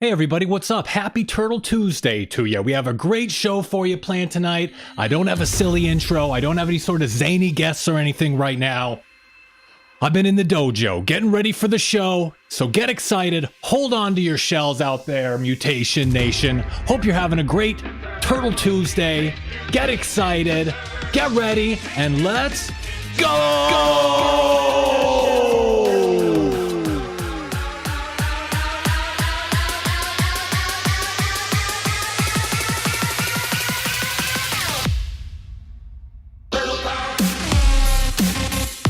Hey everybody, what's up? Happy Turtle Tuesday to you. We have a great show for you planned tonight. I don't have a silly intro. I don't have any sort of zany guests or anything right now. I've been in the dojo, getting ready for the show, so get excited. Hold on to your shells out there, Mutation Nation. Hope you're having a great Turtle Tuesday. Get excited, get ready, and let's go!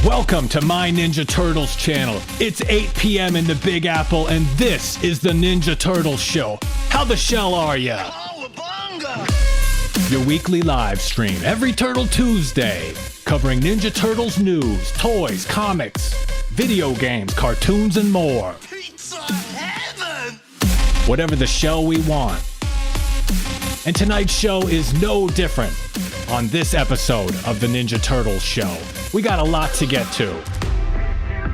Welcome to My Ninja Turtles channel. It's 8 p.m. in the Big Apple, and this is the Ninja Turtles Show. How the shell are ya? Your weekly live stream every Turtle Tuesday, covering Ninja Turtles news, toys, comics, video games, cartoons, and more. Pizza heaven! Whatever the show we want. And tonight's show is no different. On this episode of the Ninja Turtles Show, we got a lot to get to,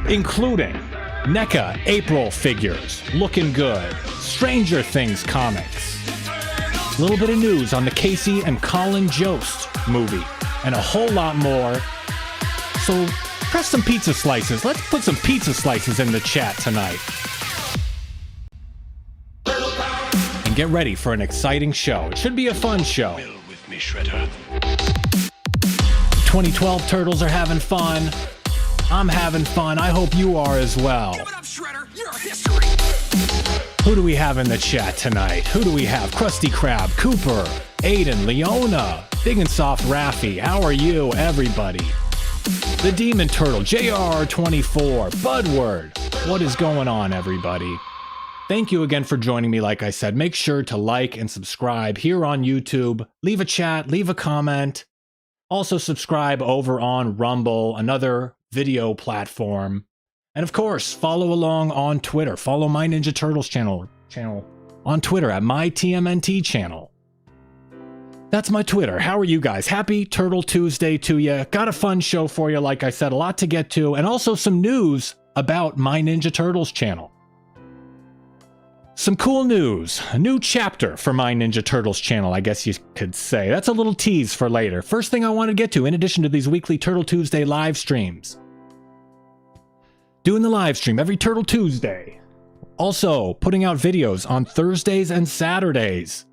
including NECA April figures, looking good, Stranger Things comics, a little bit of news on the Casey and Colin Jost movie, and a whole lot more. So press some pizza slices. Let's put some pizza slices in the chat tonight. And get ready for an exciting show. It should be a fun show. 2012 Turtles are having fun. I'm having fun. I hope you are as well. Give it up, Shredder. You're history. Who do we have in the chat tonight? Who do we have? Krusty Krab, Cooper, Aiden, Leona, Big and Soft Raffi. How are you, everybody? The Demon Turtle, JR24, Budward. What is going on, everybody? Thank you again for joining me. Like I said, make sure to like and subscribe here on YouTube. Leave a chat, leave a comment. Also subscribe over on Rumble, another video platform. And of course, follow along on Twitter. Follow My Ninja Turtles channel on Twitter at my TMNT channel. That's my Twitter. How are you guys? Happy Turtle Tuesday to you. Got a fun show for you, like I said, a lot to get to, and also some news about My Ninja Turtles channel. Some cool news, a new chapter for My Ninja Turtles channel, I guess you could say. That's a little tease for later. First thing I want to get to, in addition to these weekly Turtle Tuesday live streams. Doing the live stream every Turtle Tuesday. Also, putting out videos on Thursdays and Saturdays.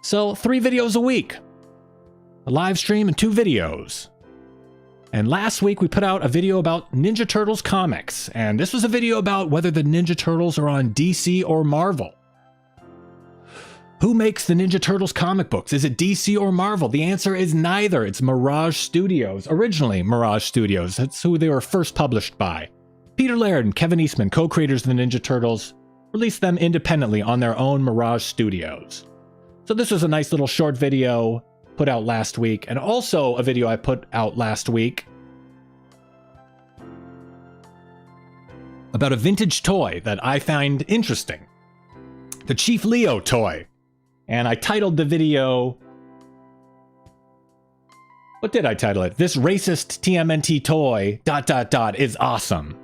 So, 3 videos a week. A live stream and 2 videos. And last week we put out a video about Ninja Turtles comics, and this was a video about whether the Ninja Turtles are on DC or Marvel. Who makes the Ninja Turtles comic books? Is it DC or Marvel? The answer is neither. It's Mirage Studios. Originally Mirage Studios. That's who they were first published by. Peter Laird and Kevin Eastman, co-creators of the Ninja Turtles, released them independently on their own Mirage Studios. So this was a nice little short video put out last week, and also a video I put out last week about a vintage toy that I find interesting. The Chief Leo toy. And I titled the video... What did I title it? This racist TMNT toy... ... is awesome.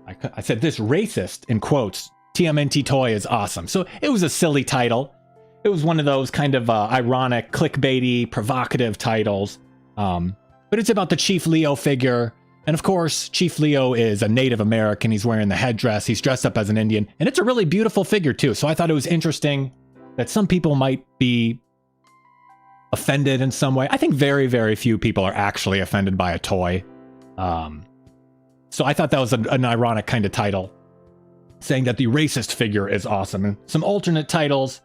I said this racist, in quotes, TMNT toy is awesome. So it was a silly title. It was one of those kind of ironic, clickbaity, provocative titles. But it's about the Chief Leo figure. And of course, Chief Leo is a Native American. He's wearing the headdress. He's dressed up as an Indian. And it's a really beautiful figure, too. So I thought it was interesting that some people might be offended in some way. I think very, very few people are actually offended by a toy. So I thought that was an ironic kind of title, saying that the racist figure is awesome. And some alternate titles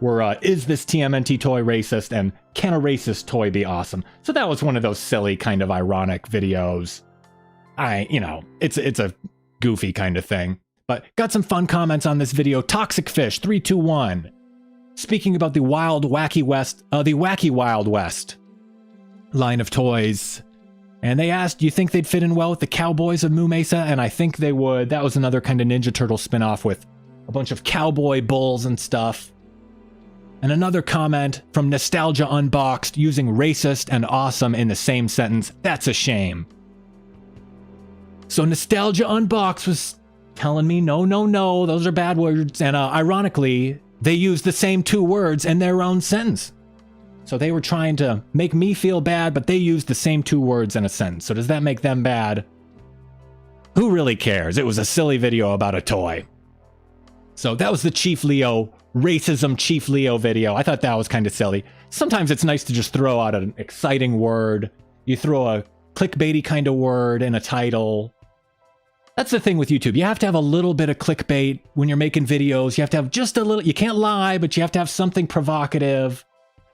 were, is this TMNT toy racist? And can a racist toy be awesome? So that was one of those silly kind of ironic videos. It's a goofy kind of thing. But got some fun comments on this video. Toxic Fish 321, speaking about the Wacky Wild West line of toys. And they asked, do you think they'd fit in well with the Cowboys of Moo Mesa? And I think they would. That was another kind of Ninja Turtle spinoff with a bunch of cowboy bulls and stuff. And another comment from Nostalgia Unboxed, using racist and awesome in the same sentence. That's a shame. So Nostalgia Unboxed was telling me, no, no, no, those are bad words. And ironically, they used the same 2 words in their own sentence. So they were trying to make me feel bad, but they used the same 2 words in a sentence. So does that make them bad? Who really cares? It was a silly video about a toy. So that was the Chief Leo, racism Chief Leo video. I thought that was kind of silly. Sometimes it's nice to just throw out an exciting word. You throw a clickbaity kind of word in a title. That's the thing with YouTube. You have to have a little bit of clickbait when you're making videos. You have to have just a little, you can't lie, but you have to have something provocative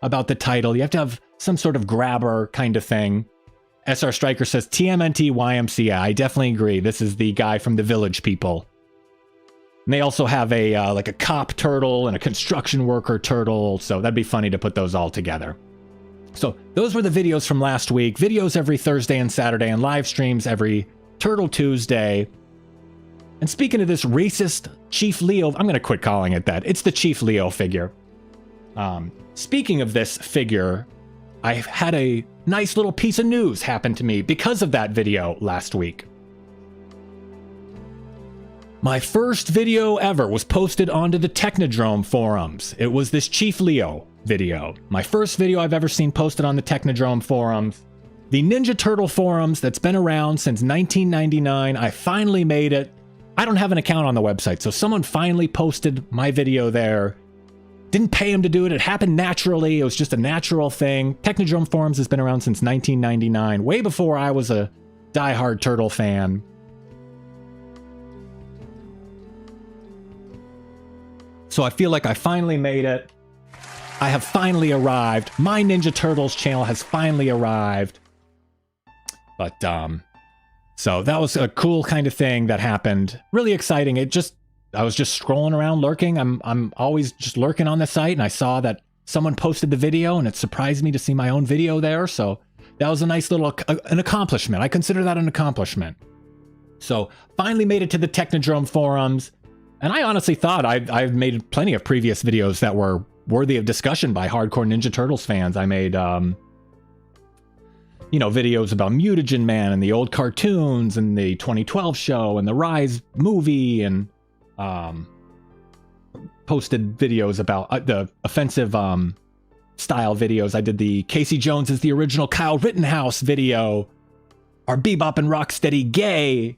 about the title. You have to have some sort of grabber kind of thing. SR Striker says TMNT YMCA. I definitely agree. This is the guy from the Village People. And they also have a like a cop turtle and a construction worker turtle. So that'd be funny to put those all together. So those were the videos from last week. Videos every Thursday and Saturday, and live streams every Turtle Tuesday. And speaking of this racist Chief Leo, I'm going to quit calling it that. It's the Chief Leo figure. Speaking of this figure, I had a nice little piece of news happen to me because of that video last week. My first video ever was posted onto the Technodrome forums. It was this Chief Leo video. My first video I've ever seen posted on the Technodrome forums. The Ninja Turtle forums that's been around since 1999. I finally made it. I don't have an account on the website, so someone finally posted my video there. Didn't pay him to do it. It happened naturally. It was just a natural thing. Technodrome forums has been around since 1999, way before I was a diehard Turtle fan. So I feel like I finally made it. I have finally arrived. My Ninja Turtles channel has finally arrived. But, so that was a cool kind of thing that happened. Really exciting. I was just scrolling around lurking. I'm always just lurking on the site, and I saw that someone posted the video, and it surprised me to see my own video there. So that was a nice little, an accomplishment. I consider that an accomplishment. So finally made it to the Technodrome forums. And I honestly thought I've made plenty of previous videos that were worthy of discussion by hardcore Ninja Turtles fans. I made, videos about Mutagen Man and the old cartoons and the 2012 show and the Rise movie, and posted videos about the offensive style videos. I did the Casey Jones is the original Kyle Rittenhouse video, our Bebop and Rocksteady gay,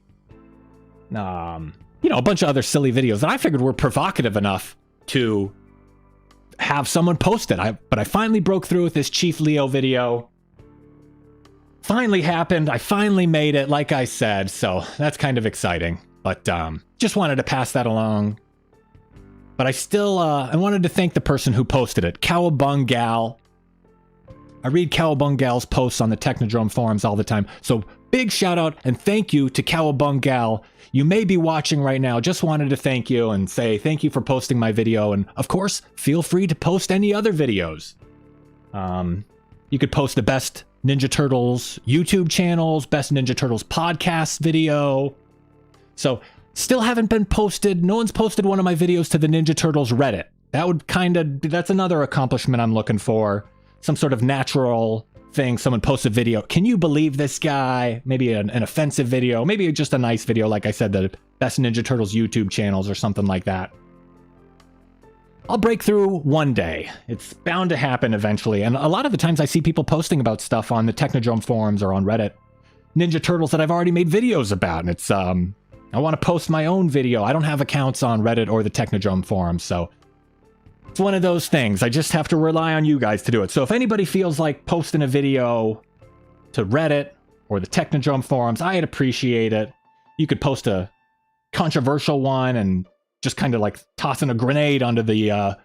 a bunch of other silly videos that I figured were provocative enough to have someone post it. But I finally broke through with this Chief Leo video. Finally happened. I finally made it, like I said, so that's kind of exciting. But just wanted to pass that along. But I wanted to thank the person who posted it, Cowabung Gal. I read Cowabung Gal's posts on the Technodrome forums all the time, so big shout out and thank you to Cowabung Gal. You may be watching right now. Just wanted to thank you and say thank you for posting my video, and of course, feel free to post any other videos. You could post the Best Ninja Turtles YouTube channels, Best Ninja Turtles podcast video. So, still haven't been posted. No one's posted one of my videos to the Ninja Turtles Reddit. That's another accomplishment I'm looking for. Some sort of natural thing. Someone posts a video. Can you believe this guy? Maybe an offensive video. Maybe just a nice video, like I said, the Best Ninja Turtles YouTube channels or something like that. I'll break through one day. It's bound to happen eventually. And a lot of the times I see people posting about stuff on the Technodrome forums or on Reddit. Ninja Turtles that I've already made videos about. And it's, I want to post my own video. I don't have accounts on Reddit or the Technodrome forums, so it's one of those things. I just have to rely on you guys to do it. So if anybody feels like posting a video to Reddit or the Technodrome forums, I'd appreciate it. You could post a controversial one and just kind of like tossing a grenade onto the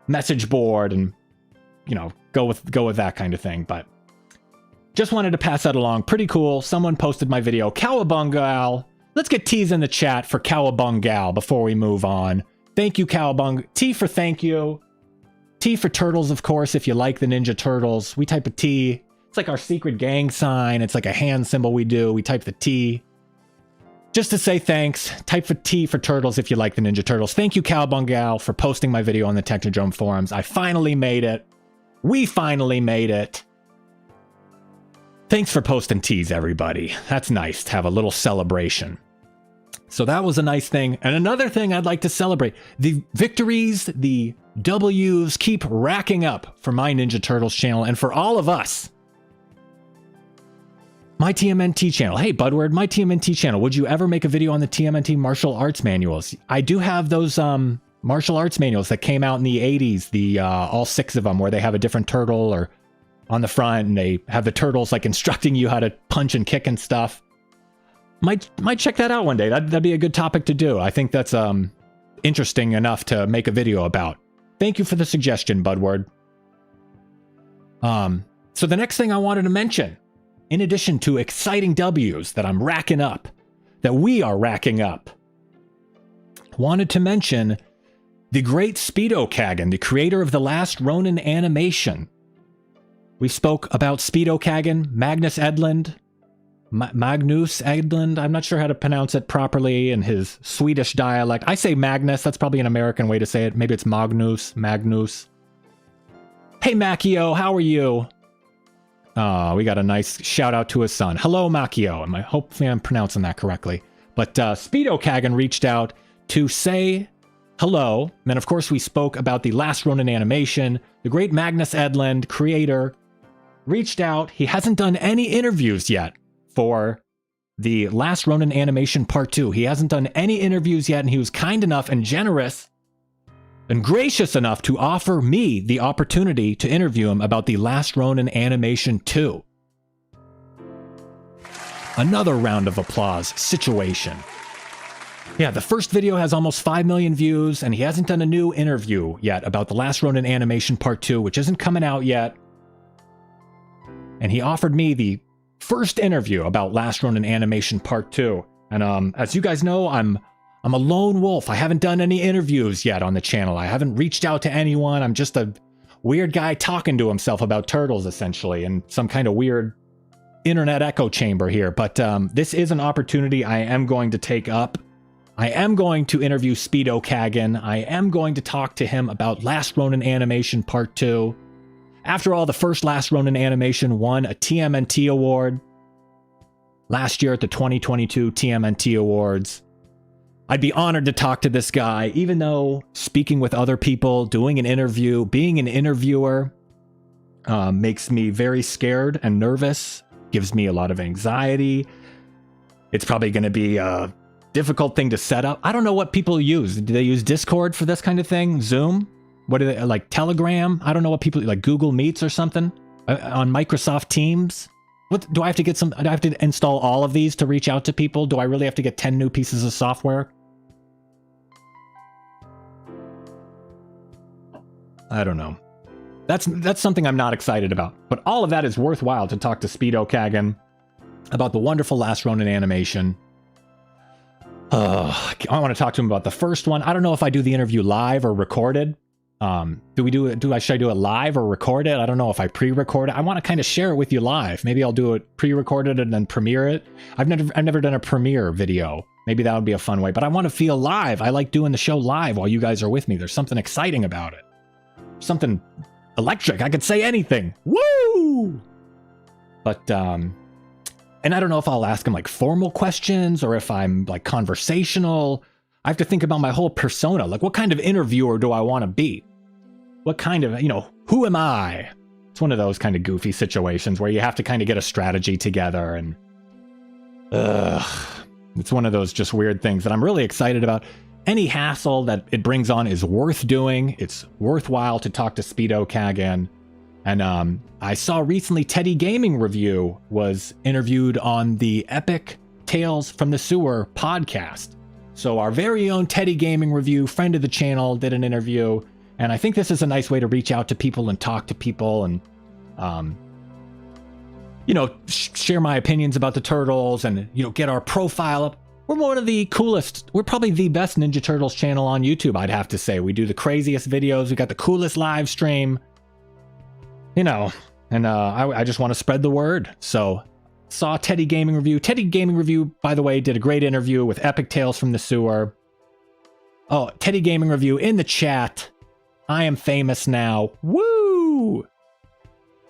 message board and, go with that kind of thing. But just wanted to pass that along. Pretty cool. Someone posted my video. Cowabung Gal. Let's get T's in the chat for Cowabung Gal before we move on. Thank you, Cowabung. T for thank you. T for turtles, of course, if you like the Ninja Turtles. We type a T. It's like our secret gang sign. It's like a hand symbol we do. We type the T. Just to say thanks, type for T for turtles if you like the Ninja Turtles. Thank you, Cowabung Gal, for posting my video on the Technodrome forums. I finally made it. We finally made it. Thanks for posting T's, everybody. That's nice to have a little celebration. So that was a nice thing. And another thing I'd like to celebrate, the victories, the W's keep racking up for my Ninja Turtles channel and for all of us. My TMNT channel. Hey, Budward, my TMNT channel. Would you ever make a video on the TMNT martial arts manuals? I do have those martial arts manuals that came out in the 80s, the all 6 of them, where they have a different turtle or on the front, and they have the turtles like instructing you how to punch and kick and stuff. Might check that out one day. That'd be a good topic to do. I think that's interesting enough to make a video about. Thank you for the suggestion, Budward. So the next thing I wanted to mention, in addition to exciting W's that I'm racking up, that we are racking up, wanted to mention the great Speedo Kagan, the creator of the Last Ronin animation. We spoke about Speedo Kagan, Magnus Edlund, I'm not sure how to pronounce it properly in his Swedish dialect. I say Magnus, that's probably an American way to say it. Maybe it's Magnus. Hey, Macchio, how are you? We got a nice shout out to his son. Hello, Macchio. Hopefully I'm pronouncing that correctly. But Speedo Kagan reached out to say hello. And then, of course, we spoke about the Last Ronin animation. The great Magnus Edlund, creator, reached out. He hasn't done any interviews yet for the Last Ronin animation part 2. He hasn't done any interviews yet, and he was kind enough and generous and gracious enough to offer me the opportunity to interview him about the Last Ronin animation 2. Another round of applause situation. Yeah, the first video has almost 5 million views, and he hasn't done a new interview yet about the Last Ronin animation part 2, which isn't coming out yet. And he offered me the first interview about Last Ronin animation part 2. And as you guys know, I'm a lone wolf. I haven't done any interviews yet on the channel. I haven't reached out to anyone. I'm just a weird guy talking to himself about turtles, essentially, in some kind of weird internet echo chamber here. But this is an opportunity I am going to take up. I am going to interview Speedo Kagan. I am going to talk to him about Last Ronin animation part 2. After all, the first Last Ronin animation won a TMNT award last year at the 2022 TMNT Awards. I'd be honored to talk to this guy, even though speaking with other people, doing an interview, being an interviewer makes me very scared and nervous, gives me a lot of anxiety. It's probably going to be a difficult thing to set up. I don't know what people use. Do they use Discord for this kind of thing? Zoom? What are they, like Telegram? I don't know what people, like Google Meets or something? On Microsoft Teams? What do I have to get do I have to install all of these to reach out to people? Do I really have to get 10 new pieces of software? I don't know. That's something I'm not excited about. But all of that is worthwhile to talk to Speedo Kagan about the wonderful Last Ronin animation. I want to talk to him about the first one. I don't know if I do the interview live or recorded. Should I do it live or record it? I don't know if I pre-record it. I want to kind of share it with you live. Maybe I'll do it pre-recorded and then premiere it. I've never done a premiere video. Maybe that would be a fun way, but I want to feel live. I like doing the show live while you guys are with me. There's something exciting about it. Something electric. I could say anything. Woo! But, and I don't know if I'll ask him like formal questions or if I'm like conversational. I have to think about my whole persona. Like, what kind of interviewer do I want to be? What kind of, who am I? It's one of those kind of goofy situations where you have to kind of get a strategy together, and it's one of those just weird things that I'm really excited about. Any hassle that it brings on is worth doing. It's worthwhile to talk to Speedo Kagan. And I saw recently Teddy Gaming Review was interviewed on the Epic Tales from the Sewer podcast. So our very own Teddy Gaming Review, friend of the channel, did an interview. And I think this is a nice way to reach out to people and talk to people and, share my opinions about the Turtles and, get our profile up. We're one of the coolest. We're probably the best Ninja Turtles channel on YouTube, I'd have to say. We do the craziest videos. We got the coolest live stream, and I just want to spread the word. So saw Teddy Gaming Review. Teddy Gaming Review, by the way, did a great interview with Epic Tales from the Sewer. Oh, Teddy Gaming Review in the chat. I am famous now. Woo!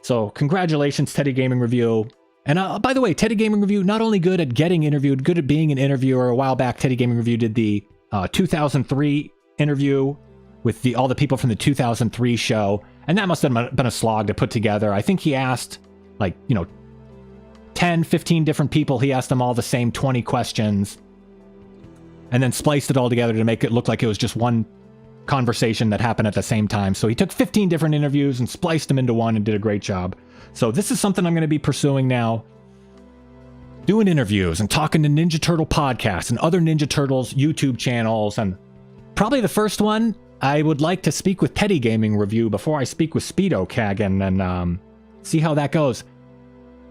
So congratulations, Teddy Gaming Review. And by the way, Teddy Gaming Review, not only good at getting interviewed, good at being an interviewer. A while back, Teddy Gaming Review did the 2003 interview with all the people from the 2003 show. And that must have been a slog to put together. I think he asked, 10, 15 different people. He asked them all the same 20 questions. And then spliced it all together to make it look like it was just one conversation that happened at the same time. So he took 15 different interviews and spliced them into one and did a great job. So this is something I'm going to be pursuing now. Doing interviews and talking to Ninja Turtle podcasts and other Ninja Turtles YouTube channels. And probably the first one, I would like to speak with Teddy Gaming Review before I speak with Speedo Kagan and see how that goes.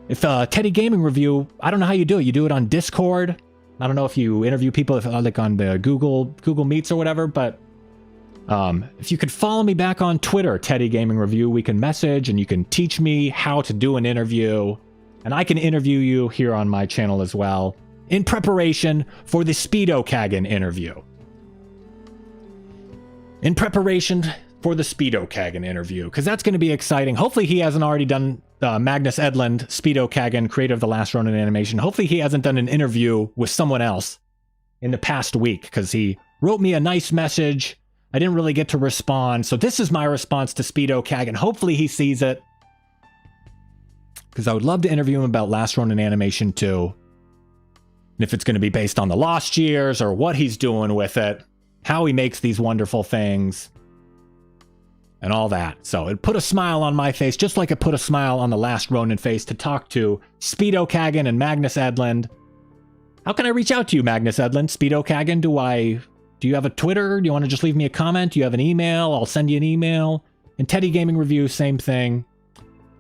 If Teddy Gaming Review, I don't know how you do it. You do it on Discord. I don't know if you interview people like on the Google Meets or whatever, but if you could follow me back on Twitter, Teddy Gaming Review, we can message and you can teach me how to do an interview. And I can interview you here on my channel as well in preparation for the Speedo Kagan interview. In preparation for the Speedo Kagan interview, because that's going to be exciting. Hopefully he hasn't already done Magnus Edlund, Speedo Kagan, creator of The Last Ronin animation. Hopefully he hasn't done an interview with someone else in the past week, because he wrote me a nice message. I didn't really get to respond, so this is my response to Speedo Kagan. Hopefully he sees it, because I would love to interview him about Last Ronin animation too. And if it's going to be based on the Lost Years or what he's doing with it, how he makes these wonderful things, and all that. So it put a smile on my face, just like it put a smile on the Last Ronin face to talk to Speedo Kagan and Magnus Edlund. How can I reach out to you, Magnus Edlund? Speedo Kagan, do you have a Twitter? Do you want to just leave me a comment? Do you have an email? I'll send you an email. And Teddy Gaming Review, same thing.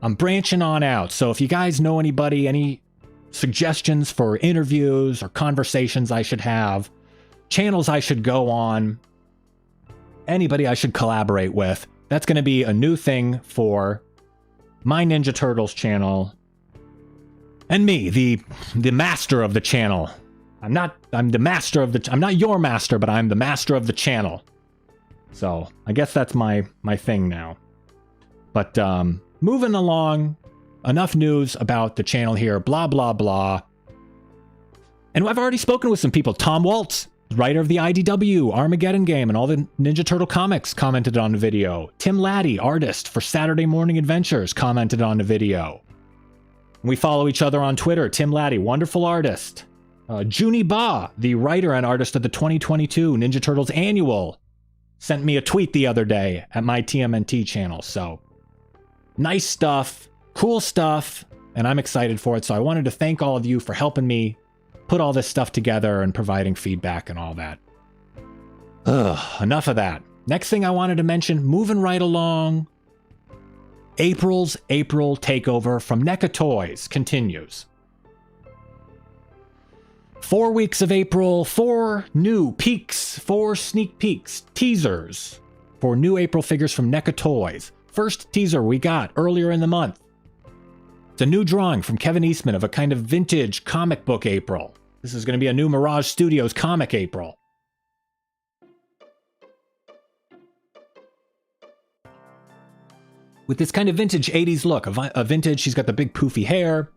I'm branching on out. So if you guys know anybody, any suggestions for interviews or conversations I should have, channels I should go on, anybody I should collaborate with, that's going to be a new thing for my Ninja Turtles channel. And me, the master of the channel. I'm not your master, but I'm the master of the channel. So I guess that's my thing now. But moving along, enough news about the channel here, blah, blah, blah. And I've already spoken with some people. Tom Waltz, writer of the IDW, Armageddon game, and all the Ninja Turtle comics, commented on the video. Tim Laddie, artist for Saturday Morning Adventures, commented on the video. We follow each other on Twitter. Tim Laddie, wonderful artist. Junie Ba, the writer and artist of the 2022 Ninja Turtles Annual, sent me a tweet the other day at my TMNT channel. So, nice stuff, cool stuff, and I'm excited for it. So I wanted to thank all of you for helping me put all this stuff together and providing feedback and all that. Enough of that. Next thing I wanted to mention, moving right along, April's April takeover from NECA Toys continues. 4 weeks of April, 4 new peeks, 4 sneak peeks, teasers for new April figures from NECA Toys. First teaser we got earlier in the month. It's a new drawing from Kevin Eastman of a kind of vintage comic book April. This is going to be a new Mirage Studios comic April. With this kind of vintage 80s look, a vintage, she's got the big poofy hair,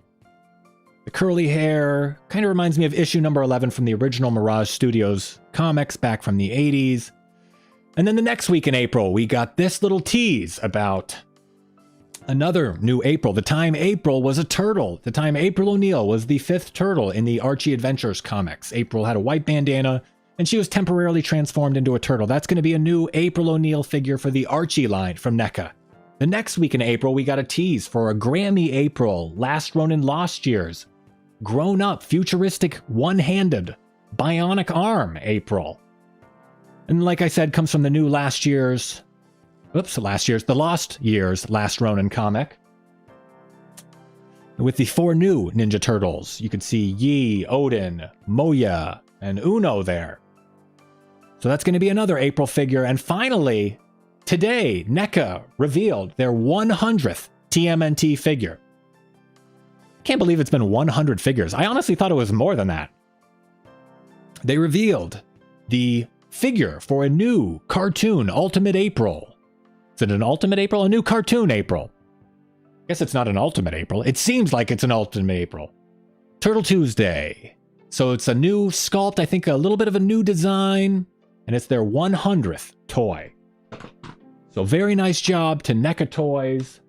the curly hair, kind of reminds me of issue number 11 from the original Mirage Studios comics back from the 80s. And then the next week in April, we got this little tease about another new April. The time April was a turtle. The time April O'Neil was the 5th turtle in the Archie Adventures comics. April had a white bandana, and she was temporarily transformed into a turtle. That's going to be a new April O'Neil figure for the Archie line from NECA. The next week in April, we got a tease for a Grammy April, Last Ronin Lost Years, grown-up, futuristic, one-handed, bionic arm April. And like I said, comes from the new The Lost Years Last Ronin comic. With the 4 new Ninja Turtles, you can see Yi, Odin, Moya, and Uno there. So that's going to be another April figure. And finally, today, NECA revealed their 100th TMNT figure. Can't believe it's been 100 figures. I honestly thought it was more than that. They revealed the figure for a new cartoon Ultimate April. Is it an Ultimate April? A new cartoon April. Guess it's not an Ultimate April. It seems like it's an Ultimate April. Turtle Tuesday. So it's a new sculpt, I think a little bit of a new design, and it's their 100th toy. So very nice job to NECA Toys.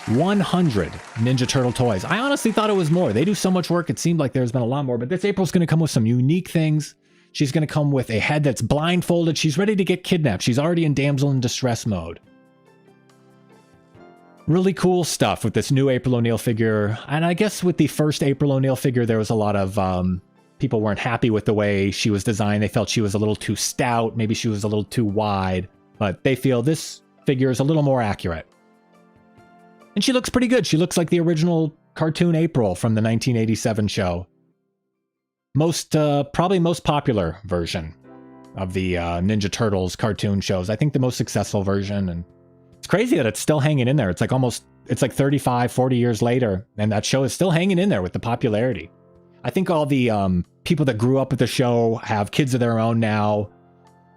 100 Ninja Turtle toys. I honestly thought it was more. They do so much work, it seemed like there's been a lot more, but this April's going to come with some unique things. She's going to come with a head that's blindfolded. She's ready to get kidnapped. She's already in damsel in distress mode. Really cool stuff with this new April O'Neil figure. And I guess with the first April O'Neil figure, there was a lot of people weren't happy with the way she was designed. They felt she was a little too stout. Maybe she was a little too wide. But they feel this figure is a little more accurate. And she looks pretty good. She looks like the original cartoon April from the 1987 show. Probably most popular version of the Ninja Turtles cartoon shows. I think the most successful version. And it's crazy that it's still hanging in there. It's like 35, 40 years later. And that show is still hanging in there with the popularity. I think all the people that grew up with the show have kids of their own now.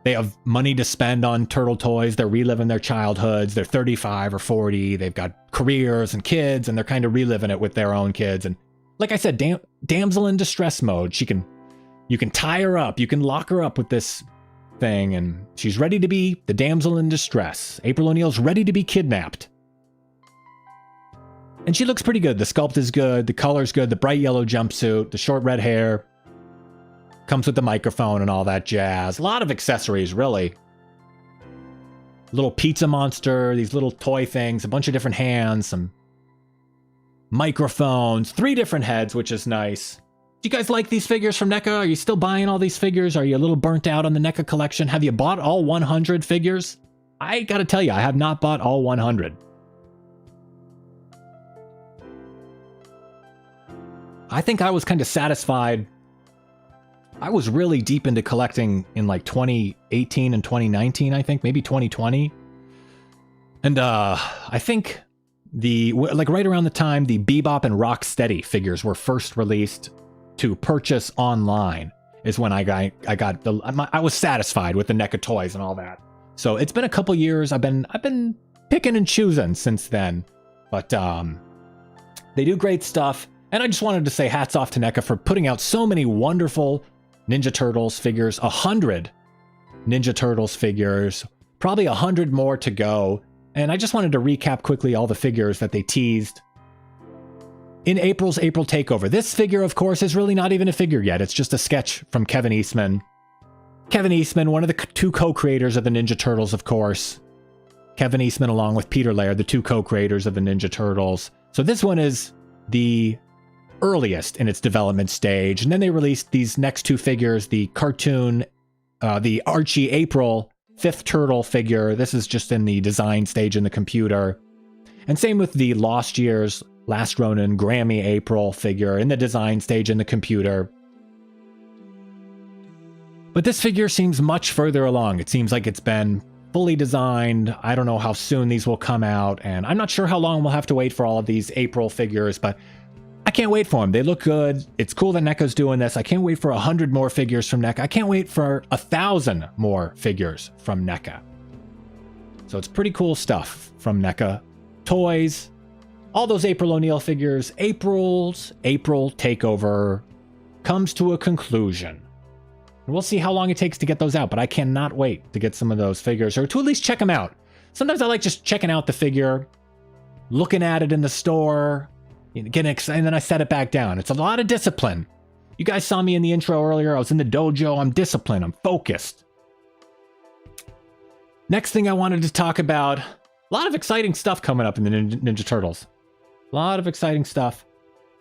They have money to spend on turtle toys. They're reliving their childhoods. They're 35 or 40. They've got careers and kids, and they're kind of reliving it with their own kids. And like I said, damsel in distress mode. You can tie her up. You can lock her up with this thing, and she's ready to be the damsel in distress. April O'Neil's ready to be kidnapped. And she looks pretty good. The sculpt is good. The color's good. The bright yellow jumpsuit. The short red hair. Comes with the microphone and all that jazz. A lot of accessories, really. Little pizza monster, these little toy things, a bunch of different hands, some microphones, 3 different heads, which is nice. Do you guys like these figures from NECA? Are you still buying all these figures? Are you a little burnt out on the NECA collection? Have you bought all 100 figures? I gotta tell you, I have not bought all 100. I think I was kind of satisfied. I was really deep into collecting in like 2018 and 2019, I think, maybe 2020. And I think right around the time the Bebop and Rocksteady figures were first released to purchase online is when I was satisfied with the NECA toys and all that. So it's been a couple years. I've been picking and choosing since then, but they do great stuff. And I just wanted to say hats off to NECA for putting out so many wonderful Ninja Turtles figures, 100 Ninja Turtles figures, probably 100 more to go. And I just wanted to recap quickly all the figures that they teased in April's April Takeover. This figure, of course, is really not even a figure yet. It's just a sketch from Kevin Eastman. Kevin Eastman, one of the 2 co-creators of the Ninja Turtles, of course. Kevin Eastman along with Peter Laird, the 2 co-creators of the Ninja Turtles. So this one is the earliest in its development stage, and then they released these next 2 figures, the cartoon, the Archie April 5th Turtle figure. This is just in the design stage in the computer, and same with the Lost Years Last Ronin Grammy April figure in the design stage in the computer. But this figure seems much further along. It seems like it's been fully designed. I don't know how soon these will come out, and I'm not sure how long we'll have to wait for all of these April figures, but I can't wait for them. They look good. It's cool that NECA's doing this. I can't wait for 100 more figures from NECA. I can't wait for 1,000 more figures from NECA. So it's pretty cool stuff from NECA. Toys, all those April O'Neil figures. April's April Takeover comes to a conclusion. And we'll see how long it takes to get those out, but I cannot wait to get some of those figures, or to at least check them out. Sometimes I like just checking out the figure, looking at it in the store, getting excited, and then I set it back down. It's a lot of discipline. You guys saw me in the intro earlier. I was in the dojo. I'm disciplined. I'm focused. Next thing I wanted to talk about, a lot of exciting stuff coming up in the Ninja Turtles. A lot of exciting stuff,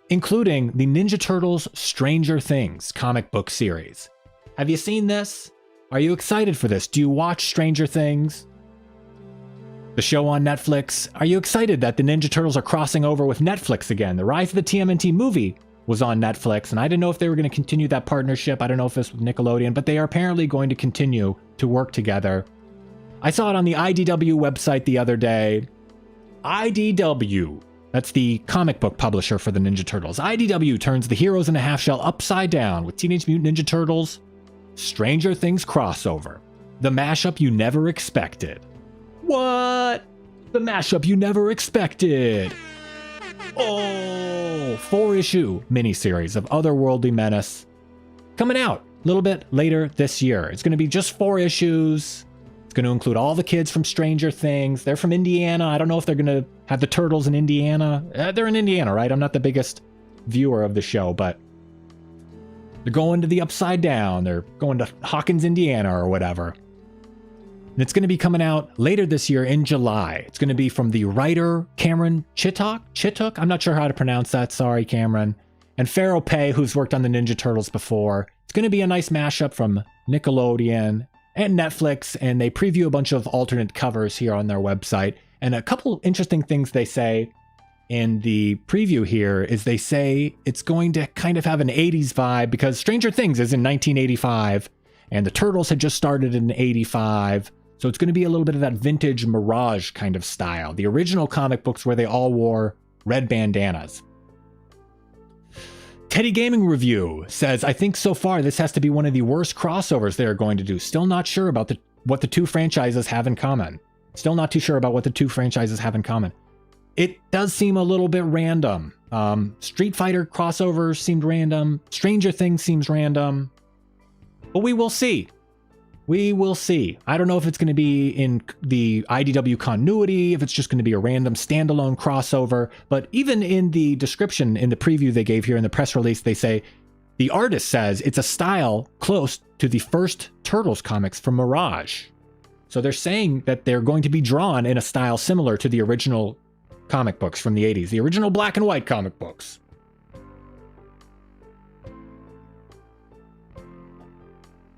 including the Ninja Turtles Stranger Things comic book series. Have you seen this? Are you excited for this? Do you watch Stranger Things? The show on Netflix. Are you excited that the Ninja Turtles are crossing over with Netflix again? The Rise of the TMNT movie was on Netflix, and I didn't know if they were going to continue that partnership. I don't know if it's with Nickelodeon, but they are apparently going to continue to work together. I saw it on the IDW website the other day. IDW, that's the comic book publisher for the Ninja Turtles. IDW turns the Heroes in a Half Shell upside down with Teenage Mutant Ninja Turtles Stranger Things crossover. The mashup you never expected. What? The mashup you never expected. Oh, 4-issue miniseries of Otherworldly Menace coming out a little bit later this year. It's going to be just 4 issues. It's going to include all the kids from Stranger Things. They're from Indiana. I don't know if they're going to have the turtles in Indiana. They're in Indiana, right? I'm not the biggest viewer of the show, but they're going to the Upside Down. They're going to Hawkins, Indiana, or whatever. And it's going to be coming out later this year in July. It's going to be from the writer Cameron Chittook. I'm not sure how to pronounce that. Sorry, Cameron. And Pharaoh Pei, who's worked on the Ninja Turtles before. It's going to be a nice mashup from Nickelodeon and Netflix, and they preview a bunch of alternate covers here on their website. And a couple interesting things they say in the preview here is they say it's going to kind of have an 80s vibe because Stranger Things is in 1985 and the Turtles had just started in 85. So it's going to be a little bit of that vintage Mirage kind of style. The original comic books where they all wore red bandanas. Teddy Gaming Review says, I think so far this has to be one of the worst crossovers they are going to do. Still not sure about what the two franchises have in common. Still not too sure about what the two franchises have in common. It does seem a little bit random. Street Fighter crossovers seemed random. Stranger Things seems random. But we will see. We will see. I don't know if it's going to be in the IDW continuity, if it's just going to be a random standalone crossover. But even in the description, in the preview they gave here in the press release, they say, the artist says it's a style close to the first Turtles comics from Mirage. So they're saying that they're going to be drawn in a style similar to the original comic books from the 80s, the original black and white comic books.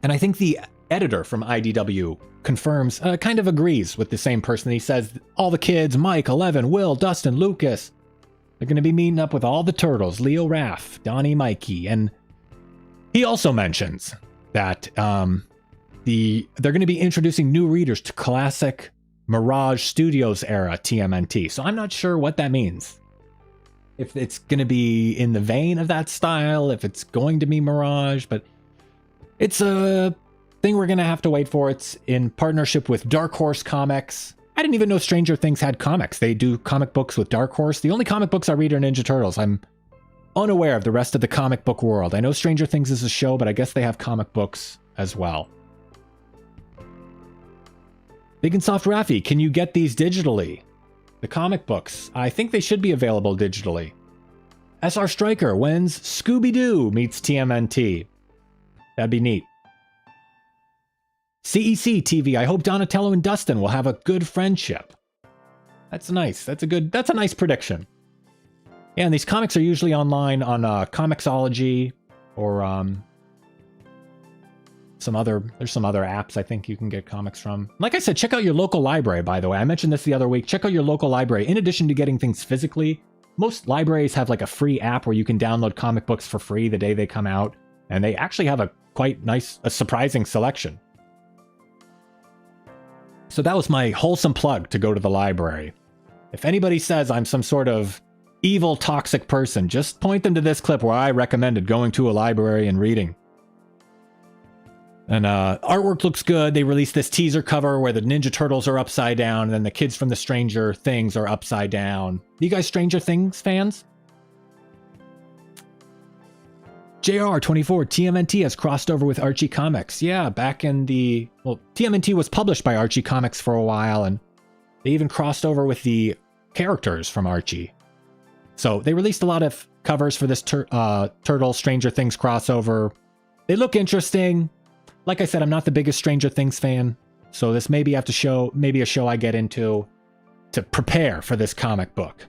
And I think the editor from IDW confirms, kind of agrees with the same person. He says all the kids, Mike, Eleven, Will, Dustin, Lucas, they're going to be meeting up with all the Turtles, Leo, Raph, Donnie, Mikey. And he also mentions that they're going to be introducing new readers to classic Mirage Studios era TMNT. So I'm not sure what that means. If it's going to be in the vein of that style, if it's going to be Mirage, but it's a thing we're going to have to wait for. It's in partnership with Dark Horse Comics. I didn't even know Stranger Things had comics. They do comic books with Dark Horse. The only comic books I read are Ninja Turtles. I'm unaware of the rest of the comic book world. I know Stranger Things is a show, but I guess they have comic books as well. Big and Soft Raffi, can you get these digitally? The comic books. I think they should be available digitally. SR Striker, when's Scooby-Doo meets TMNT? That'd be neat. CEC TV, I hope Donatello and Dustin will have a good friendship. That's nice. That's a nice prediction. Yeah, and these comics are usually online on Comixology or there's some other apps I think you can get comics from. Like I said, check out your local library, by the way. I mentioned this the other week. Check out your local library. In addition to getting things physically, most libraries have like a free app where you can download comic books for free the day they come out. And they actually have a quite nice, a surprising selection. So that was my wholesome plug to go to the library. If anybody says I'm some sort of evil, toxic person, just point them to this clip where I recommended going to a library and reading. And artwork looks good. They released this teaser cover where the Ninja Turtles are upside down, and then the kids from the Stranger Things are upside down. You guys Stranger Things fans? JR24, TMNT has crossed over with Archie Comics. Yeah, back in TMNT was published by Archie Comics for a while, and they even crossed over with the characters from Archie. So they released a lot of covers for this Turtle Stranger Things crossover. They look interesting. Like I said, I'm not the biggest Stranger Things fan, so this maybe a show I get into to prepare for this comic book.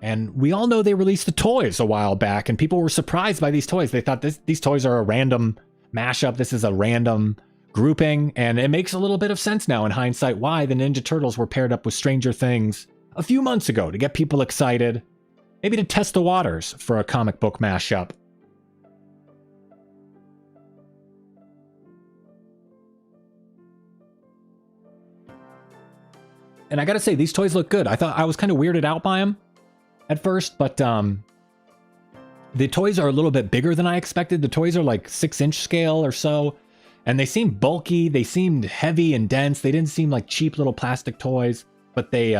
And we all know they released the toys a while back, and people were surprised by these toys. They thought these toys are a random mashup. This is a random grouping, and it makes a little bit of sense now in hindsight why the Ninja Turtles were paired up with Stranger Things a few months ago to get people excited, maybe to test the waters for a comic book mashup. And I gotta say, these toys look good. I was kind of weirded out by them at first, but the toys are a little bit bigger than I expected. The toys are like 6-inch scale or so, and they seem bulky. They seemed heavy and dense. They didn't seem like cheap little plastic toys, but they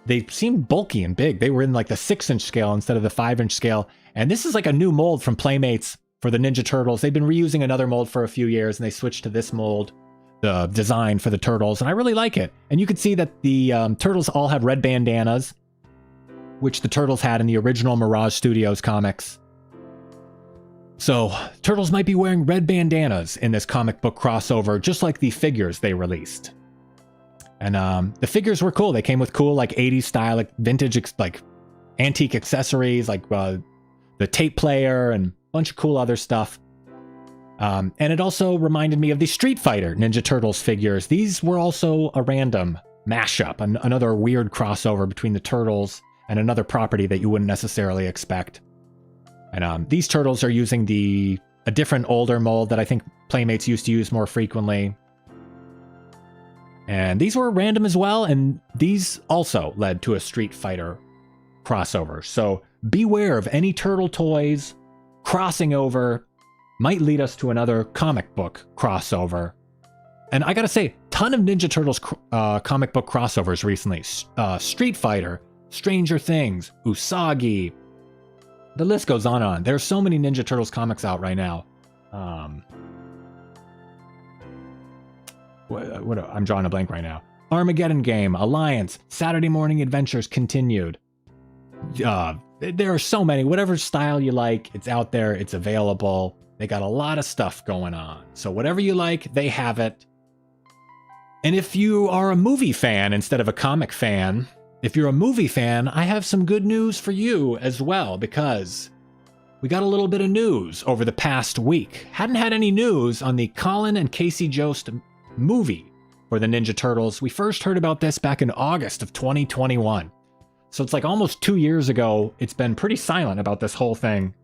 they seem bulky and big. They were in like the 6-inch scale instead of the 5-inch scale. And this is like a new mold from Playmates for the Ninja Turtles. They've been reusing another mold for a few years, and they switched to this mold, the design for the turtles, and I really like it. And you can see that the turtles all have red bandanas, which the turtles had in the original Mirage Studios comics. So turtles might be wearing red bandanas in this comic book crossover, just like the figures they released. And the figures were cool. They came with cool like 80s style, like vintage, like antique accessories, like the tape player and a bunch of cool other stuff. And it also reminded me of the Street Fighter Ninja Turtles figures. These were also a random mashup, another weird crossover between the Turtles and another property that you wouldn't necessarily expect. And these Turtles are using a different older mold that I think Playmates used to use more frequently. And these were random as well, and these also led to a Street Fighter crossover. So beware of any turtle toys crossing over. Might lead us to another comic book crossover. And I gotta say, ton of Ninja Turtles comic book crossovers recently. Street Fighter, Stranger Things, Usagi. The list goes on and on. There's so many Ninja Turtles comics out right now. I'm drawing a blank right now. Armageddon Game, Alliance, Saturday Morning Adventures Continued. There are so many. Whatever style you like, it's out there, it's available. They got a lot of stuff going on. So whatever you like, they have it. And if you are a movie fan instead of a comic fan, if you're a movie fan, I have some good news for you as well, because we got a little bit of news over the past week. Hadn't had any news on the Colin and Casey Jost movie for the Ninja Turtles. We first heard about this back in August of 2021. So it's like almost 2 years ago. It's been pretty silent about this whole thing.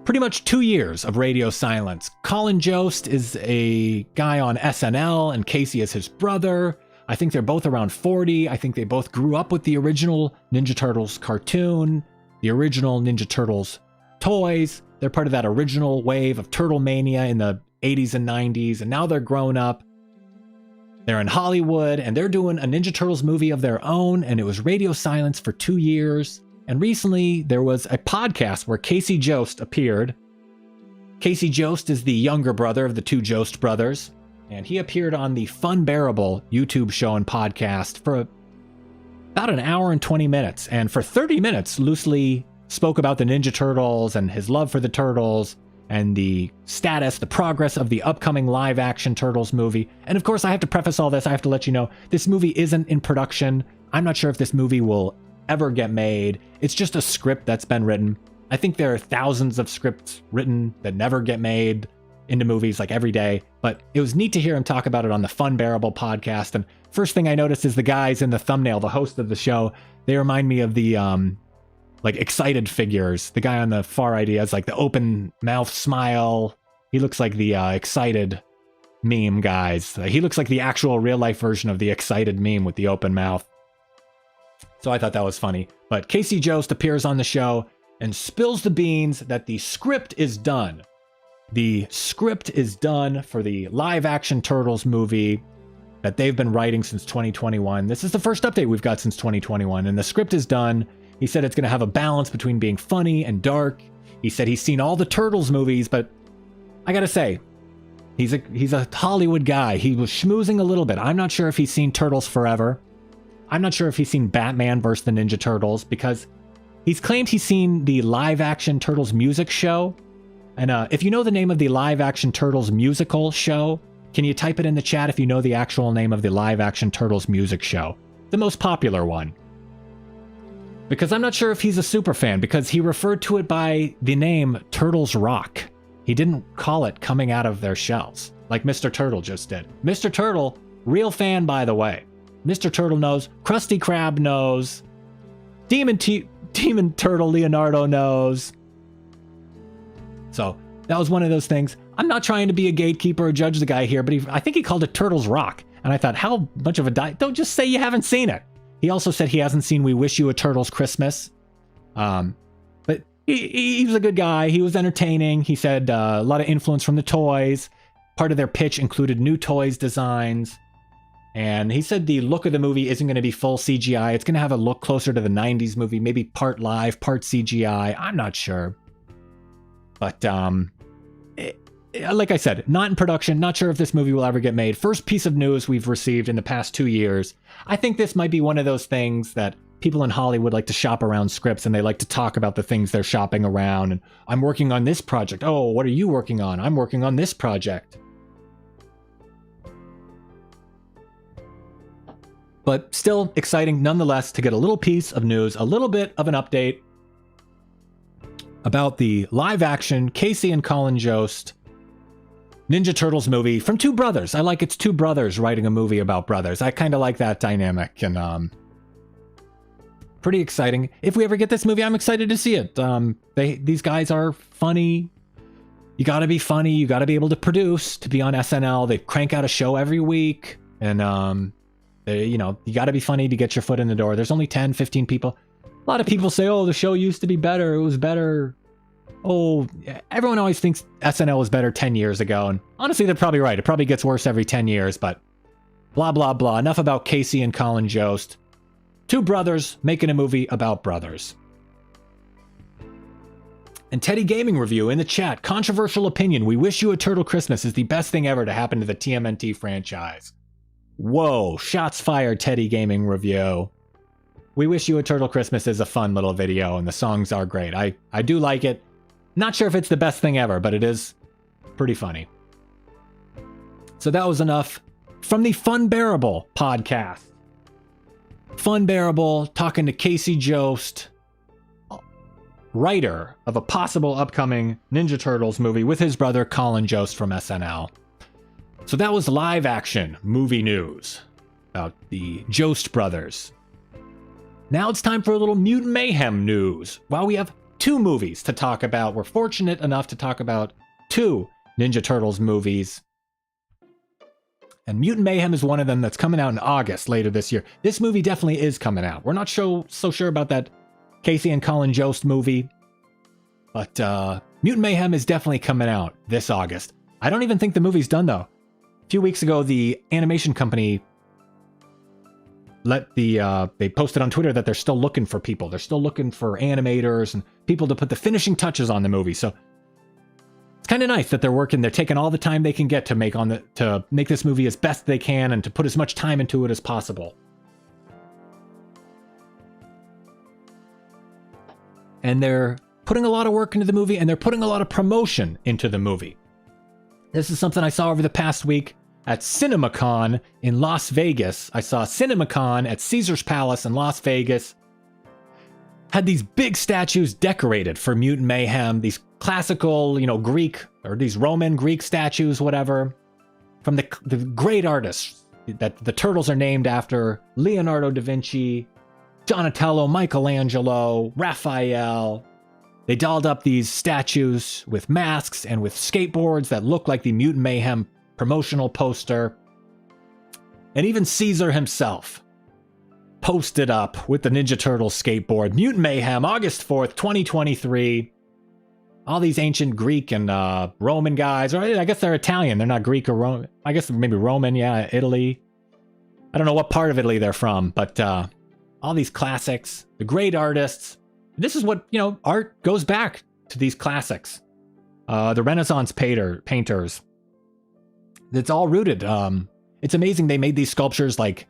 Pretty much 2 years of radio silence. Colin Jost is a guy on SNL, and Casey is his brother. I think they're both around 40. I think they both grew up with the original Ninja Turtles cartoon, the original Ninja Turtles toys. They're part of that original wave of Turtle Mania in the 80s and 90s, and now they're grown up. They're in Hollywood, and they're doing a Ninja Turtles movie of their own, and it was radio silence for 2 years. And recently, there was a podcast where Casey Jost appeared. Casey Jost is the younger brother of the two Jost brothers, and he appeared on the Fun Bearable YouTube show and podcast for about an hour and 20 minutes. And for 30 minutes, loosely spoke about the Ninja Turtles and his love for the Turtles and the status, the progress of the upcoming live-action Turtles movie. And of course, I have to preface all this. I have to let you know, this movie isn't in production. I'm not sure if this movie will ever get made. It's just a script that's been written. I think there are thousands of scripts written that never get made into movies like every day, but it was neat to hear him talk about it on the Fun Bearable podcast. And first thing I noticed is the guys in the thumbnail, the host of the show, they remind me of the like excited figures. The guy on the far right, he has like the open mouth smile. He looks like the excited meme guys. He looks like the actual real life version of the excited meme with the open mouth. So I thought that was funny. But Casey Jost appears on the show and spills the beans that the script is done. The script is done for the live-action Turtles movie that they've been writing since 2021. This is the first update we've got since 2021, and the script is done. He said it's going to have a balance between being funny and dark. He said he's seen all the Turtles movies, but I gotta say, he's a Hollywood guy. He was schmoozing a little bit. I'm not sure if he's seen Turtles Forever. I'm not sure if he's seen Batman vs. the Ninja Turtles, because he's claimed he's seen the live-action Turtles music show. And if you know the name of the live-action Turtles musical show, can you type it in the chat if you know the actual name of the live-action Turtles music show? The most popular one. Because I'm not sure if he's a super fan, because he referred to it by the name Turtles Rock. He didn't call it Coming Out of Their Shells, like Mr. Turtle just did. Mr. Turtle, real fan by the way. Mr. Turtle knows, Krusty Krab knows, Demon Turtle Leonardo knows. So that was one of those things. I'm not trying to be a gatekeeper or judge the guy here, but I think he called it Turtles Rock. And I thought, how much of a don't just say you haven't seen it. He also said he hasn't seen We Wish You a Turtles Christmas. But he was a good guy. He was entertaining. He said a lot of influence from the toys. Part of their pitch included new toys designs. And he said the look of the movie isn't going to be full CGI. It's going to have a look closer to the 90s movie, maybe part live, part CGI. I'm not sure. But like I said, not in production. Not sure if this movie will ever get made. First piece of news we've received in the past 2 years. I think this might be one of those things that people in Hollywood like to shop around scripts, and they like to talk about the things they're shopping around. And I'm working on this project. Oh, what are you working on? I'm working on this project. But still exciting nonetheless to get a little piece of news, a little bit of an update about the live action Casey and Colin Jost Ninja Turtles movie from two brothers. I like it's two brothers writing a movie about brothers. I kind of like that dynamic, and pretty exciting. If we ever get this movie, I'm excited to see it. These guys are funny. You got to be funny. You got to be able to produce to be on SNL. They crank out a show every week, and you got to be funny to get your foot in the door. There's only 10, 15 people. A lot of people say, oh, the show used to be better. It was better. Oh, everyone always thinks SNL was better 10 years ago. And honestly, they're probably right. It probably gets worse every 10 years, but blah, blah, blah. Enough about Casey and Colin Jost. Two brothers making a movie about brothers. And Teddy Gaming Review in the chat. Controversial opinion. We wish you a Turtle Christmas is the best thing ever to happen to the TMNT franchise. Whoa, shots fired, Teddy Gaming Review. We Wish You a Turtle Christmas is a fun little video, and the songs are great. I do like it. Not sure if it's the best thing ever, but it is pretty funny. So that was enough from the Fun Bearable podcast. Fun Bearable talking to Casey Jost, writer of a possible upcoming Ninja Turtles movie with his brother Colin Jost from SNL. So that was live action movie news about the Jost brothers. Now it's time for a little Mutant Mayhem news. While we have two movies to talk about, we're fortunate enough to talk about two Ninja Turtles movies. And Mutant Mayhem is one of them that's coming out in August later this year. This movie definitely is coming out. We're not so sure about that Casey and Colin Jost movie. But Mutant Mayhem is definitely coming out this August. I don't even think the movie's done though. A few weeks ago, the animation company they posted on Twitter that they're still looking for people. They're still looking for animators and people to put the finishing touches on the movie. So it's kind of nice that they're taking all the time they can get to make this movie as best they can and to put as much time into it as possible. And they're putting a lot of work into the movie, and they're putting a lot of promotion into the movie. This is something I saw over the past week at CinemaCon in Las Vegas. I saw CinemaCon at Caesar's Palace in Las Vegas. Had these big statues decorated for Mutant Mayhem, these classical, Greek, or these Roman Greek statues, whatever, from the great artists that the Turtles are named after: Leonardo da Vinci, Donatello, Michelangelo, Raphael. They dolled up these statues with masks and with skateboards that look like the Mutant Mayhem promotional poster. And even Caesar himself posted up with the Ninja Turtles skateboard. Mutant Mayhem, August 4th, 2023. All these ancient Greek and Roman guys, or I guess they're Italian. They're not Greek or Roman. I guess maybe Roman, yeah, Italy. I don't know what part of Italy they're from, but all these classics, the great artists. This is what, art goes back to these classics. The Renaissance painters. It's all rooted. It's amazing they made these sculptures like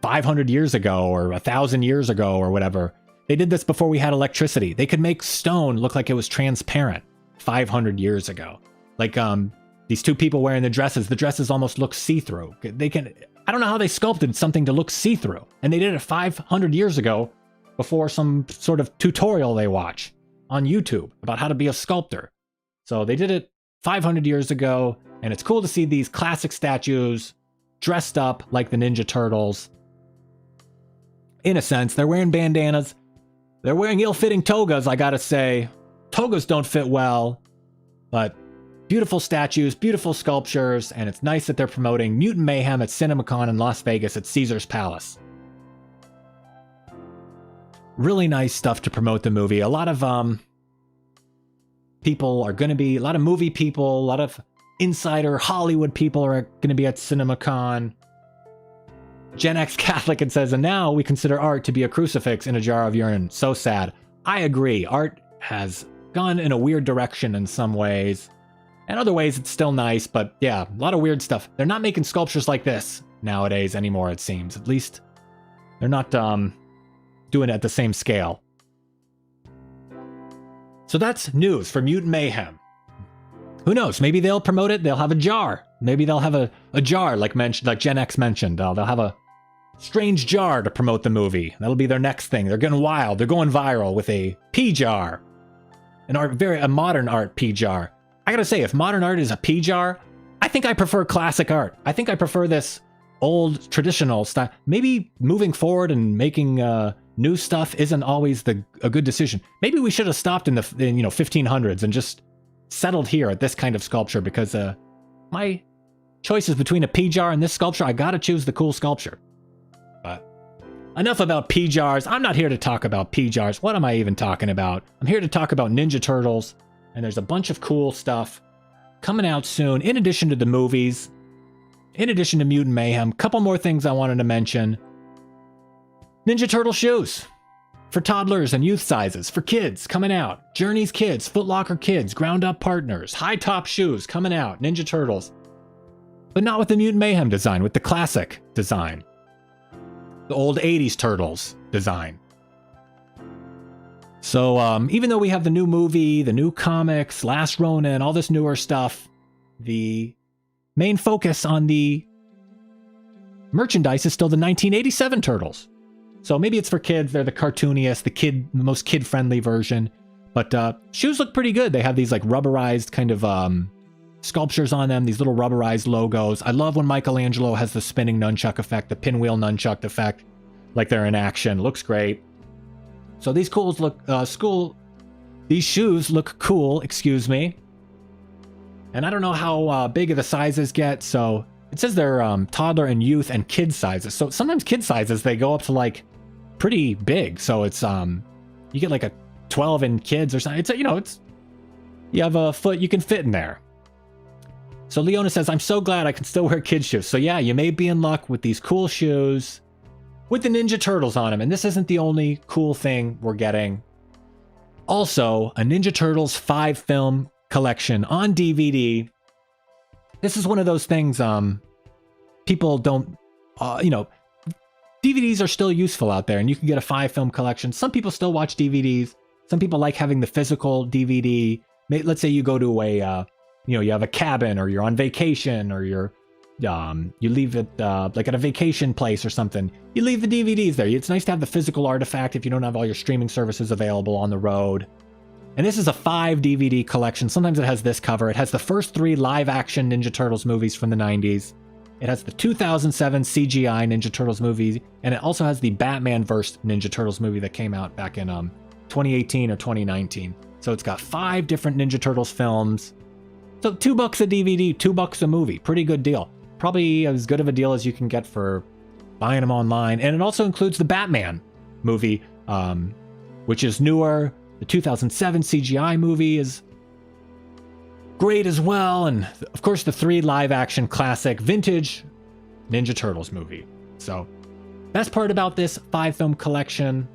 500 years ago or 1,000 years ago or whatever. They did this before we had electricity. They could make stone look like it was transparent 500 years ago. Like these two people wearing the dresses almost look see-through. I don't know how they sculpted something to look see-through. And they did it 500 years ago before some sort of tutorial they watch on YouTube about how to be a sculptor. So they did it 500 years ago, and it's cool to see these classic statues dressed up like the Ninja Turtles. In a sense, they're wearing bandanas. They're wearing ill-fitting togas, I gotta say. Togas don't fit well, but beautiful statues, beautiful sculptures, and it's nice that they're promoting Mutant Mayhem at CinemaCon in Las Vegas at Caesar's Palace. Really nice stuff to promote the movie. A lot of people are going to be, a lot of movie people, a lot of insider Hollywood people are going to be at CinemaCon. Gen X Catholic, it says, and now we consider art to be a crucifix in a jar of urine. So sad. I agree. Art has gone in a weird direction in some ways. In other ways, it's still nice, but yeah, a lot of weird stuff. They're not making sculptures like this nowadays anymore, it seems. At least they're not doing it at the same scale. So that's news for Mutant Mayhem. Who knows? Maybe they'll promote it. They'll have a jar. Maybe they'll have a jar like Gen X mentioned. They'll have a strange jar to promote the movie. That'll be their next thing. They're getting wild. They're going viral with a pea jar. A modern art pea jar. I gotta say, if modern art is a pea jar, I think I prefer classic art. I think I prefer this old traditional style. Maybe moving forward and making new stuff isn't always a good decision. Maybe we should have stopped in the 1500s and just settled here at this kind of sculpture, because my choice is between a pea jar and this sculpture. I gotta choose the cool sculpture. But enough about pea jars. I'm not here to talk about pea jars. What am I even talking about? I'm here to talk about Ninja Turtles, and there's a bunch of cool stuff coming out soon, in addition to the movies, in addition to Mutant Mayhem. Couple more things I wanted to mention. Ninja Turtle shoes. For toddlers and youth sizes, for kids, coming out. Journey's Kids, Foot Locker Kids, Ground Up Partners, high top shoes coming out, Ninja Turtles. But not with the Mutant Mayhem design, with the classic design. The old 80s Turtles design. So even though we have the new movie, the new comics, Last Ronin, all this newer stuff, the main focus on the merchandise is still the 1987 Turtles. So maybe it's for kids. They're the cartooniest, the most kid-friendly version. But shoes look pretty good. They have these like rubberized kind of sculptures on them, these little rubberized logos. I love when Michelangelo has the spinning nunchuck effect, the pinwheel nunchuck effect, like they're in action. Looks great. So these these shoes look cool, excuse me. And I don't know how big of the sizes get. So it says they're toddler and youth and kid sizes. So sometimes kid sizes, they go up to like pretty big. So it's you get like a 12 in kids or something. It's you have a foot you can fit in there. So Leona says, I'm so glad I can still wear kids shoes. So yeah, you may be in luck with these cool shoes with the Ninja Turtles on them. And this isn't the only cool thing we're getting. Also, a Ninja Turtles 5-film collection on DVD. This is one of those things people don't, DVDs are still useful out there, and you can get a 5-film collection. Some people still watch DVDs. Some people like having the physical DVD. Let's say you go to you have a cabin, or you're on vacation, or you leave it like at a vacation place or something. You leave the DVDs there. It's nice to have the physical artifact if you don't have all your streaming services available on the road. And this is a 5 DVD collection. Sometimes it has this cover. It has the first 3 live-action Ninja Turtles movies from the 90s. It has the 2007 CGI Ninja Turtles movie, and it also has the Batman-verse Ninja Turtles movie that came out back in 2018 or 2019. So it's got 5 different Ninja Turtles films. So $2 a DVD, $2 a movie. Pretty good deal. Probably as good of a deal as you can get for buying them online. And it also includes the Batman movie, which is newer. The 2007 CGI movie is great as well. And of course, the 3 live-action classic vintage Ninja Turtles movie. So best part about this 5-film collection,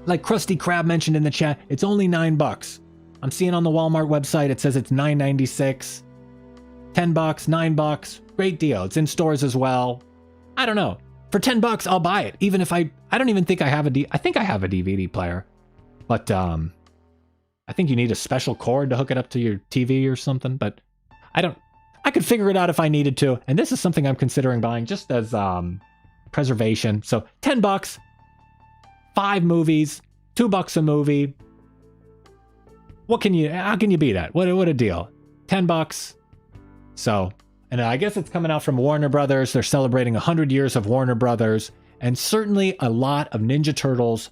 like Krusty Krab mentioned in the chat, it's only $9. I'm seeing on the Walmart website, it says it's $9.96, $10, $9, great deal. It's in stores as well. I don't know. For $10, I'll buy it. Even if I don't even think I have I think I have a DVD player, but I think you need a special cord to hook it up to your TV or something, but I could figure it out if I needed to. And this is something I'm considering buying just as preservation. So $10, 5 movies, $2 a movie. How can you beat that? What a deal. $10. So, and I guess it's coming out from Warner Brothers. They're celebrating 100 years of Warner Brothers, and certainly a lot of Ninja Turtles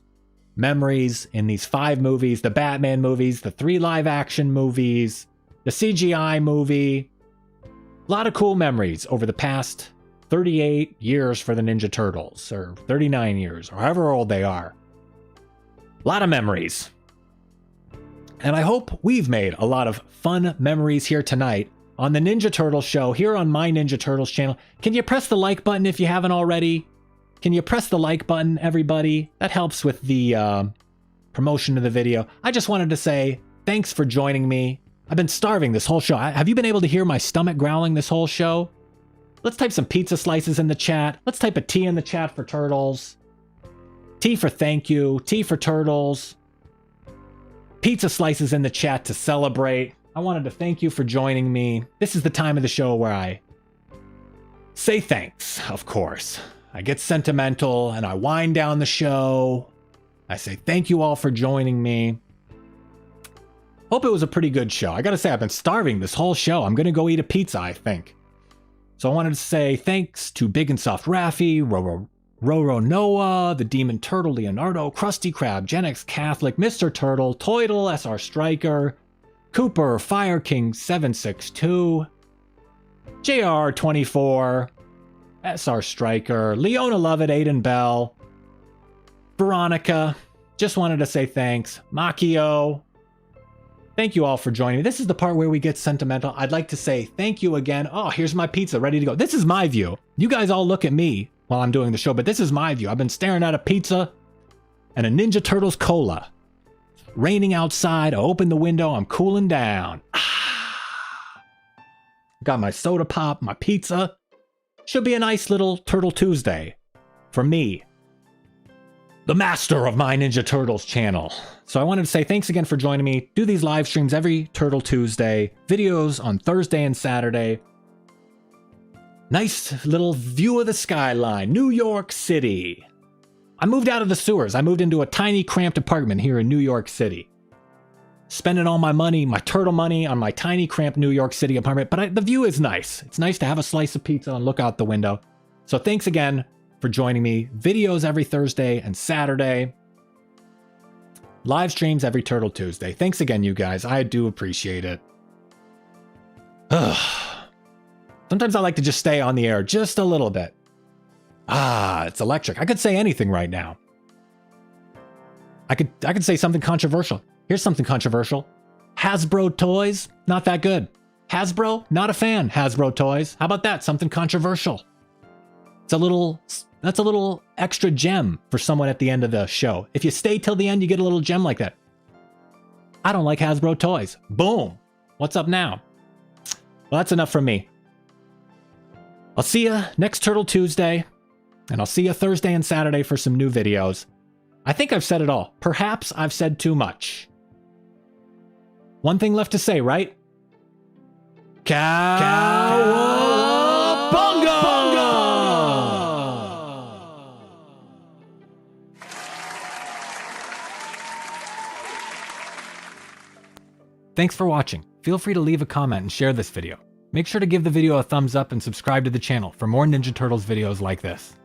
memories in these 5 movies, the Batman movies, the 3 live action movies, the CGI movie. A lot of cool memories over the past 38 years for the Ninja Turtles, or 39 years, or however old they are. A lot of memories. And I hope we've made a lot of fun memories here tonight on the Ninja Turtles show here on my Ninja Turtles channel. Can you press the like button if you haven't already? Can you press the like button, everybody? That helps with the promotion of the video. I just wanted to say thanks for joining me. I've been starving this whole show. Have you been able to hear my stomach growling this whole show? Let's type some pizza slices in the chat. Let's type a T in the chat for turtles. T for thank you. T for turtles. Pizza slices in the chat to celebrate. I wanted to thank you for joining me. This is the time of the show where I say thanks, of course. I get sentimental and I wind down the show. I say thank you all for joining me. Hope it was a pretty good show. I gotta say, I've been starving this whole show. I'm gonna go eat a pizza, I think. So I wanted to say thanks to Big and Soft Raffi, Roro Noah, the Demon Turtle Leonardo, Krusty Krab, Gen X Catholic, Mr. Turtle, Toidle, SR Striker, Cooper, Fire King 762, JR24, SR Striker, Leona Lovett, Aiden Bell, Veronica. Just wanted to say thanks. Makio. Thank you all for joining me. This is the part where we get sentimental. I'd like to say thank you again. Oh, here's my pizza ready to go. This is my view. You guys all look at me while I'm doing the show, but this is my view. I've been staring at a pizza and a Ninja Turtles cola. Raining outside. I open the window. I'm cooling down. Got my soda pop, my pizza. Should be a nice little Turtle Tuesday for me, the master of my Ninja Turtles channel. So I wanted to say thanks again for joining me. Do these live streams every Turtle Tuesday. Videos on Thursday and Saturday. Nice little view of the skyline. New York City. I moved out of the sewers. I moved into a tiny cramped apartment here in New York City. Spending all my money, my turtle money, on my tiny cramped New York City apartment. But the view is nice. It's nice to have a slice of pizza and look out the window. So thanks again for joining me. Videos every Thursday and Saturday. Live streams every Turtle Tuesday. Thanks again, you guys. I do appreciate it. Sometimes I like to just stay on the air just a little bit. It's electric. I could say anything right now. I could say something controversial. Here's something controversial. Hasbro toys, not that good. Hasbro, not a fan. Hasbro toys. How about that? Something controversial. That's a little extra gem for someone at the end of the show. If you stay till the end, you get a little gem like that. I don't like Hasbro toys. Boom. What's up now? Well, that's enough from me. I'll see you next Turtle Tuesday, and I'll see you Thursday and Saturday for some new videos. I think I've said it all. Perhaps I've said too much. One thing left to say, right? Cowabunga! Thanks for watching. Feel free to leave a comment and share this video. Make sure to give the video a thumbs up and subscribe to the channel for more Ninja Turtles videos like this.